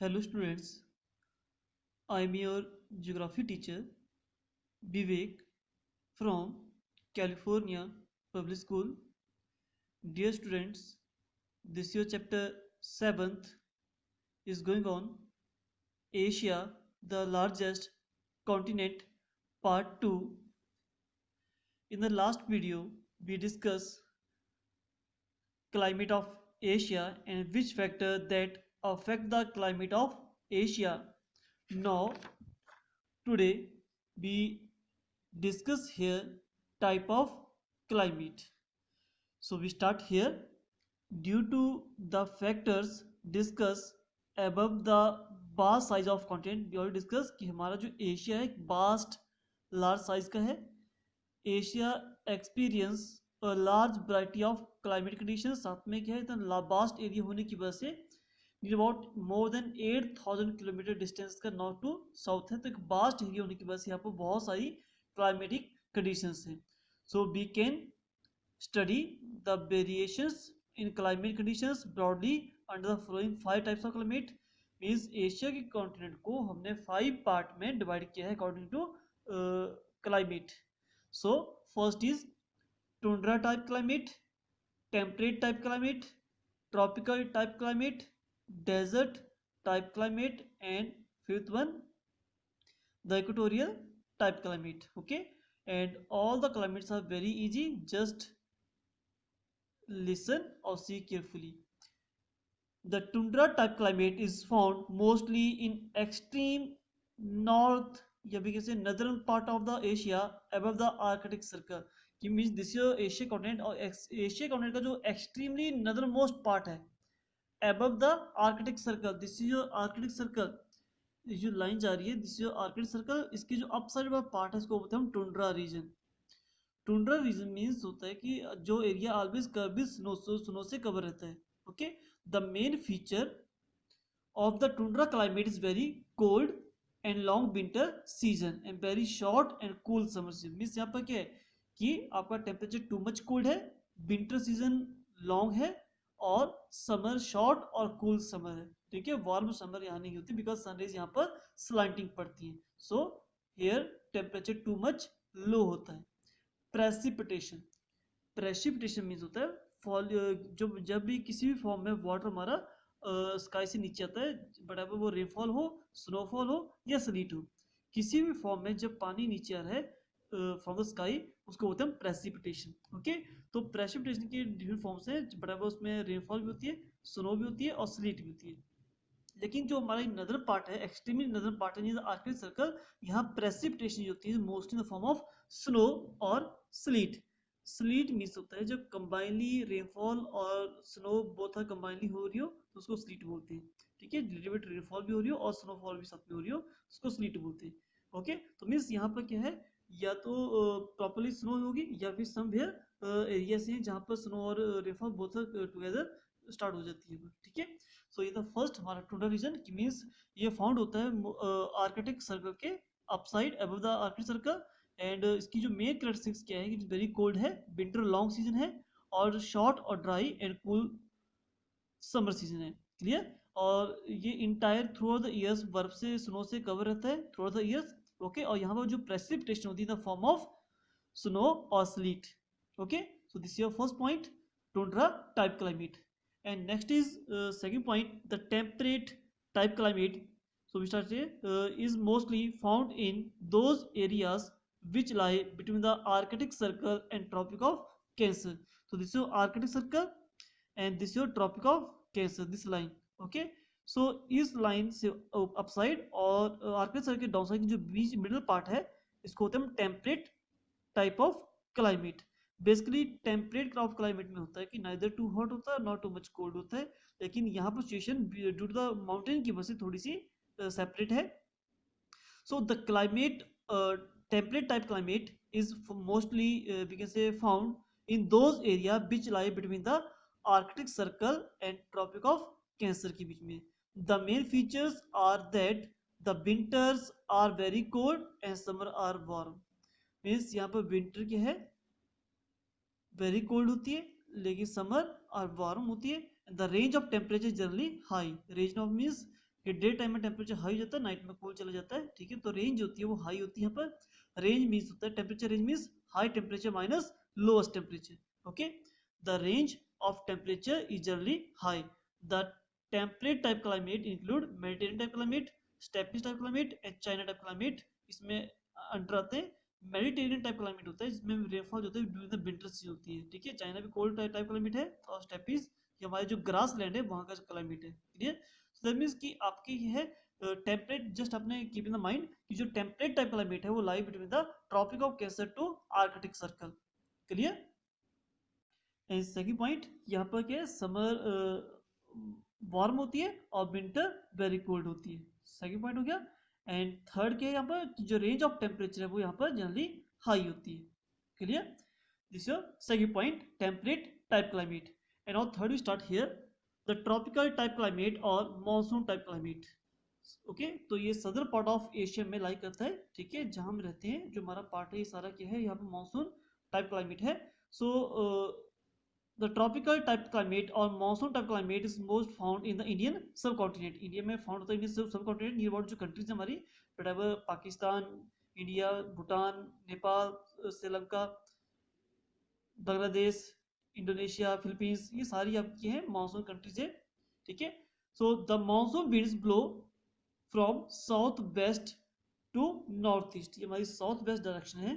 Hello students, I am your geography teacher Vivek from California Public School. Dear students, this year chapter 7th is going on Asia, the largest continent, part 2. In the last video, we discussed climate of Asia and which factor that affect the climate of Asia. Now, today we discuss here type of climate. So we start here. Due to the factors discussed above, the vast size of continent, we already discuss कि हमारा जो Asia है एक vast large size का है. Asia experience a large variety of climate condition. साथ में क्या है, इतना वास्ट एरिया होने की वजह से near about more than 8000 kilometre distance का नॉर्थ टू साउथ है. तो एक वास्ट एरिया होने की वजह से यहाँ पर बहुत सारी क्लाइमेटिक कंडीशंस हैं. So we can study the variations in climate conditions broadly under the following 5 types of climate. Means Asia के कॉन्टिनेंट को हमने 5 पार्ट में डिवाइड किया है according to climate. So first is tundra type climate, temperate type climate, tropical type climate, desert type climate, and fifth one the equatorial type climate. Okay, and all the climates are very easy, just listen or see carefully. The tundra type climate is found mostly in extreme north, या भी कैसे northern part of the Asia above the Arctic circle. कि means this is Asia continent, और Asia continent का जो extremely नदर most part है above the Arctic circle. this is your Arctic circle. ये जो लाइन जा रही है, दिस इज आर्कटिक सर्कल. इसकी जो अप साइड वाला पार्ट है इसको बोलते हैं हम tundra region. Tundra region means होता है कि जो एरिया ऑलवेज कवर्ड स्नो से कवर रहता है. Okay, the main feature of the tundra climate is very cold and long winter season and very short and cool summer season. Means यहाँ पर क्या है कि आपका टेम्परेचर टू मच कोल्ड है, विंटर सीजन लॉन्ग है, और समर शॉर्ट और कूल समर है. ठीक है, वार्म समर यहाँ नहीं होती बिकॉज सनराइज यहाँ पर स्लांटिंग पड़ती है. So here temperature too much low होता है. प्रेसिपिटेशन, प्रेसिपिटेशन मीन्स होता है फॉल. जब भी किसी भी फॉर्म में वाटर हमारा स्काई से नीचे आता है, बराबर वो रेनफॉल हो, स्नोफॉल हो या स्लीट हो, किसी भी फॉर्म में जब पानी नीचे आ रहा है फ्रॉम द स्काई, उसको बोलते हैं प्रेसिपिटेशन. ओके, तो प्रेसिपिटेशन के डिफरेंट फॉर्म्स हैं, बराबर उसमें रेनफॉल भी होती है, स्नो भी होती है और स्लीट भी होती है. लेकिन जो हमारा नदर पार्ट है, एक्सट्रीमली नदर पार्ट है, आर्कटिक सर्कल, यहाँ प्रेसिपिटेशन होती है mostly in the form of snow और स्लीट. स्लीट मीन्स होता है जब कंबाइनली रेनफॉल और स्नो बोथ कंबाइनली हो रही हो तो उसको स्लीट बोलते हैं. ठीक है, लिटिल रेनफॉल भी हो रही हो और स्नोफॉल भी साथ में हो रही हो, उसको स्लीट बोलते हैं. ओके, तो मीन्स यहाँ पर क्या है, या तो प्रॉपरली स्नो होगी या फिर समवेयर एरिया से जहाँ पर स्नो और रेनफॉल बोथ टुगेदर स्टार्ट हो जाती है. ठीक है, सो ये द फर्स्ट हमारा टुंड्रा रीजन की मीन्स ये फाउंड होता है आर्कटिक सर्कल के upside above the Arctic Circle. And इसकी जो मेन कैरेक्टरिस्टिक्स क्या है कि वेरी कोल्ड है, विंटर लॉन्ग सीजन है, और शॉर्ट और dry and cool summer season है. क्लियर, और ये entire through out the years बर्फ से स्नो से कवर रहता है through out the years. Okay, और यहाँ पर जो प्रेसिपिटेशन होती है द फॉर्म ऑफ स्नो और slit. Okay, so this is your first point, tundra type climate. And next is second point, the temperate type climate. So we start here, is mostly found in those areas which lie between the Arctic Circle and Tropic of Cancer. So this is your Arctic Circle and this is your Tropic of Cancer, this line. Okay, so इस line से upside और Arctic Circle के downside की जो बीच middle part है, इसको होते हैं हम temperate type of climate. Basically temperate crop climate में होता है कि नाइदर टू हॉट होता है नॉट टू मच कोल्ड होता है. लेकिन यहाँ पर situation due to the mountain की वजह से थोड़ी सी सेपरेट है. So the climate, temperate type climate is mostly we can say found in those area which lie between the Arctic Circle and Tropic of Cancer के बीच में. The main features are that the winters are very cold and summer are warm. Means यहाँ पर winter क्या है, very cold होती है, लेकिन समर और वार्म होती है. The range of temperature generally high. Range of means कि डे टाइम में टेम्परेचर हाई हो जाता है, नाइट में कूल चला जाता है, ठीक है। तो रेंज होती है वो हाई होती है। यहाँ पर रेंज मीन्स होता है, temperature range means high temperature minus lowest temperature, okay. The range of temperature is generally high. The temperate type climate include Mediterranean type climate, steppes type climate and China type climate. इसमें under आते हैं Mediterranean type climate होता है, जिसमें rainfall जो होता है during the winter season होती है, ठीक है। चाइना भी कोल्ड टाइप क्लाइमेट है, और स्टेपिस ये हमारे जो ग्रास लैंड है वहाँ का क्लाइमेट है, क्लियर। सो दैट मीन्स कि आपके ये है टेम्परेट, जस्ट आपने कीप इन द माइंड कि जो टेम्परेट टाइप क्लाइमेट है वो lie between the Tropic of Cancer to Arctic Circle, clear. And second point, यहाँ पर क्या है, समर वार्म होती है और विंटर वेरी कोल्ड होती है, सेकंड पॉइंट हो गया। एंड थर्ड क्या है, यहाँ पर जो रेंज ऑफ टेम्परेचर है वो यहाँ पर जनरली हाई होती है, clear. This your second point, temperate type climate. And on third we start here the tropical type climate और मॉनसून टाइप क्लाइमेट, ओके। तो ये सदर पार्ट ऑफ एशिया में लाई करता है, ठीक है, जहां हम रहते हैं। जो हमारा पार्ट है ये सारा क्या है, यहाँ पर मॉनसून टाइप क्लाइमेट है। So the tropical type climate और monsoon type climate is most found in the Indian subcontinent. India में फाउंड होता है Indian subcontinent, near about जो कंट्रीज है हमारी, Pakistan, India, Bhutan, Nepal, Sri Lanka, Bangladesh, Indonesia, Philippines, ये सारी आपकी हैं मानसून कंट्रीज है, ठीक है। So the monsoon winds blow from south west to north east, ये हमारी साउथ वेस्ट डायरेक्शन है,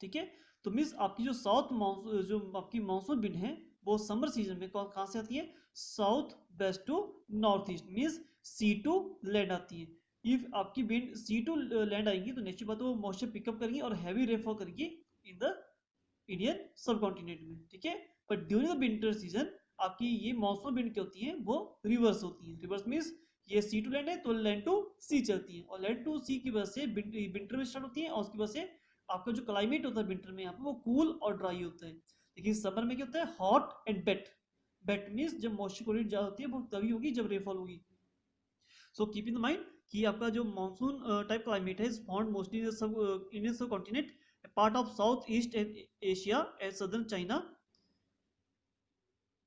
ठीक है। तो मीन्स आपकी जो साउथ मानसून, जो आपकी मानसून विंड है वो समर सीजन में कहाँ से आती है, south west to north east, means sea to land आती है। इफ आपकी विंड सी टू लैंड आएगी तो नेचुरल बात है वो मॉइस्चर पिकअप करेगी और हैवी रेनफॉल करेगी इन द इंडियन सब कॉन्टिनेंट में, ठीक है। But during the winter season आपकी ये मॉनसून विंड क्या होती है, वो रिवर्स होती है। रिवर्स मीन्स ये सी टू लैंड है तो लैंड टू सी चलती है, और लैंड टू सी की वजह से विंटर में स्टार्ट होती है, और उसकी वजह से आपका जो क्लाइमेट होता है विंटर में यहाँ पे वो कूल और ड्राई होता है। लेकिन समर में क्या होता है, hot and wet. Wet means जब मॉइस्चर क्वांटिटी ज्यादा होती है वो तभी होगी जब रेनफॉल होगी। सो कीप इन माइंड कि आपका जो मानसून टाइप क्लाइमेट है is found mostly in sub Indian subcontinent, part of south east Asia and southern China.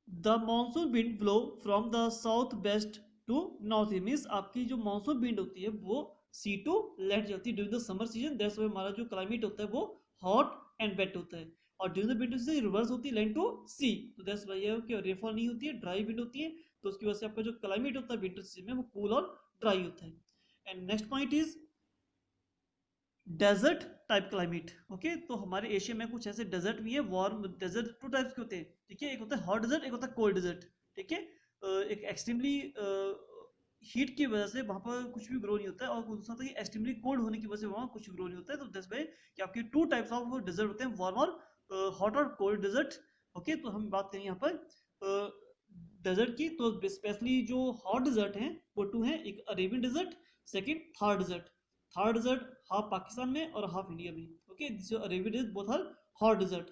The monsoon wind blow from the south west to north east, means आपकी जो monsoon wind होती है वो सी to land जाती है during the summer season. That's why हमारा जो climate होता है वो हॉट एंड वेट होता है, और during the winter season reverse होती है, लैंड टू सी। तो दैट्स व्हाई कि रेनफॉल नहीं होती है, ड्राई विंड होती है, तो उसकी वजह से आपका जो क्लाइमेट होता है विंटर सीजन में वो कूल और ड्राई होता है। And next point is desert type climate, okay. तो हमारे एशिया में कुछ ऐसे डेजर्ट भी है, वार्म डेजर्ट टू टाइप्स के होते हैं, ठीक है। एक होता है हॉट डेजर्ट, एक होता है कोल्ड डेजर्ट, ठीक है। एक एक्सट्रीमली हीट की वजह से वहाँ पर कुछ भी ग्रो नहीं होता है, और दूसरा होता है एक्सट्रीमली कोल्ड होने की वजह से वहाँ कुछ ग्रो नहीं होता है। तो दैट्स व्हाई कि आपके टू टाइप्स ऑफ डेजर्ट होते हैं, वार्म और हॉट और कोल्ड डेजर्ट, ओके। तो हम बात करें यहाँ पर डेजर्ट की, तो स्पेशली जो हॉट डेजर्ट हैं वो टू हैं, एक Arabian desert, second Thar desert. Thar desert half Pakistan में और हाफ इंडिया में, okay. This Arabian desert both are hot desert.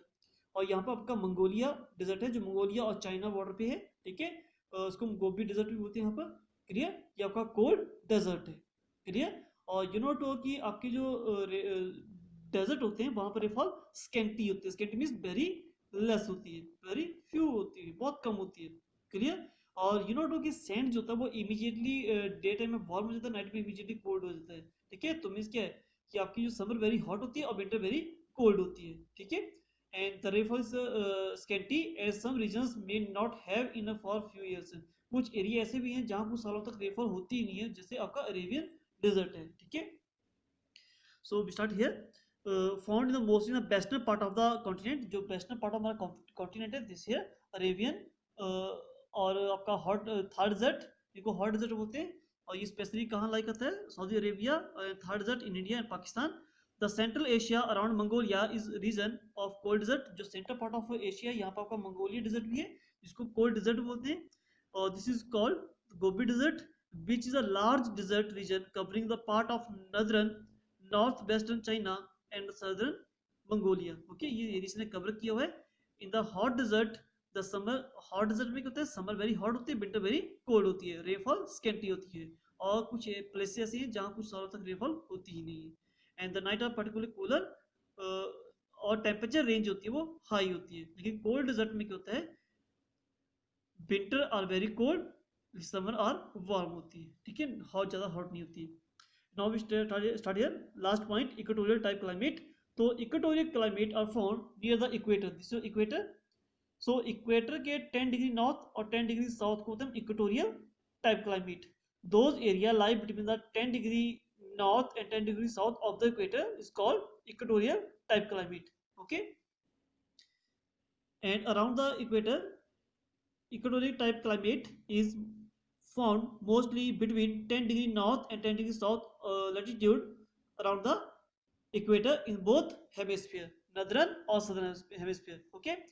और यहाँ पर आपका मंगोलिया डेजर्ट है जो मंगोलिया और चाइना बॉर्डर पे है, ठीक है। उसको गोबी डेजर्ट भी बोलते हैं यहाँ पर, क्लियर। ये आपका कोल्ड डेजर्ट है, क्लियर। और यू नो टू कि आपके जो डेजर्ट होते हैं वहाँ पर रेनफॉल स्केंटी होती है, स्केंटी मीन्स वेरी लेस होती है, वेरी फ्यू होती है, बहुत कम होती है, क्लियर। और यू नो टू कि सैंड जो होता है वो इमीडिएटली डे टाइम में वार्म हो जाता है, नाइट में इमीडिएटली कोल्ड हो जाता है, ठीक है। तो मीन्स क्या है कि आपकी जो समर वेरी हॉट होती है और विंटर वेरी कोल्ड होती है, ठीक है। And the rainfall is scanty as some regions may not have enough for few years. कुछ एरिया ऐसे भी हैं जहाँ कुछ सालों तक रेनफॉल होती ही नहीं है, जैसे आपका अरेबियन डेजर्ट है, ठीक है। So we start here, found in the most in the western part of the continent. जो वेस्टर्न पार्ट ऑफ हमारा कॉन्टिनेंट है दिस हियर अरेबियन, और आपका हॉट थार डेजर्ट, इनको हॉट डेजर्ट बोलते हैं। और ये स्पेशली कहाँ लाई करता है, Saudi Arabia, Thar desert in India and Pakistan. The central Asia around Mongolia is region of cold desert. जो सेंट्रल पार्ट ऑफ एशिया, यहाँ पर आपका मंगोलिया डेजर्ट भी है, जिसको कोल्ड डेजर्ट बोलते हैं। और this is called Gobi desert, which is a large desert region covering the part of northern northwestern China and southern Mongolia, okay। ये एरिया ने कवर किया हुआ है। In the hot desert the summer, hot desert में क्या होता है, समर वेरी हॉट होती है, विंटर वेरी कोल्ड होती है, रेनफॉल स्केंटी होती है, और कुछ प्लेसेस ऐसी हैं जहाँ कुछ सालों तक रेनफॉल होती ही नहीं है। And the night are particularly cooler, और टेम्परेचर रेंज होती है वो हाई होती है। लेकिन कोल्ड डेजर्ट में क्या होता है, winter are very cold summer और वार्म होती है, ठीक है, हॉट ज़्यादा हॉट नहीं होती है। Now we start here last point, equatorial type climate. तो equatorial climate are found near the equator, this is equator. So equator के 10 डिग्री नॉर्थ और 10 डिग्री साउथ को हम equatorial type climate. Those area lie between the 10 degree north and 10 degrees south of the equator is called equatorial type climate. Okay, and around the equator, equatorial type climate is found mostly between 10 degree north and 10 degree south latitude around the equator in both hemisphere, northern or southern hemisphere. Okay,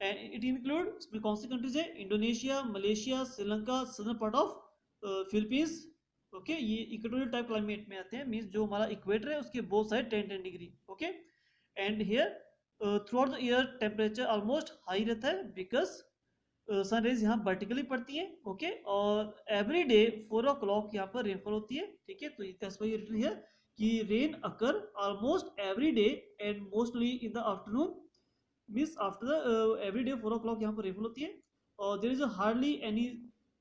and it include इसमें कौन सी countries है, Indonesia, Malaysia, Sri Lanka, southern part of Philippines. Okay, ये equatorial type climate में आते हैं, means जो हमारा equator है उसके both side 10 degree. Okay, and here through out the year temperature almost high रहता है बिकॉज सन रेज यहाँ वर्टिकली पड़ती है। ओके, और एवरी डे 4 o'clock यहाँ पर रेनफॉल होती है, ठीक है। तो दैट्स व्हाई रिटन हियर कि rain occur almost every day and mostly in the afternoon, means after the every day 4 o'clock यहाँ पर रेनफॉल होती है। और there is hardly any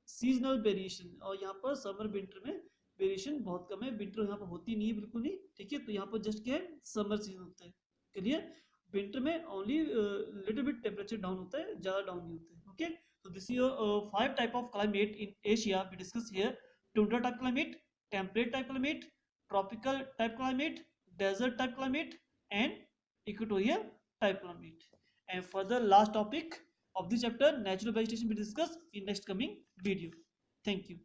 seasonal variation, और यहाँ पर समर विंटर में वेरिएशन बहुत कम है, विंटर यहाँ पर होती नहीं है बिल्कुल नहीं, ठीक है। तो यहाँ पर जस्ट क्या है, समर सीजन होता है, क्लियर। विंटर में only little bit temperature down होता है, ज़्यादा डाउन नहीं होता है। Okay, so this is your 5 type of climate in Asia we discuss here: tundra type climate, temperate type climate, tropical type climate, desert type climate, and equatorial type climate. And further last topic of this chapter, natural vegetation, we discuss in next coming video. Thank you.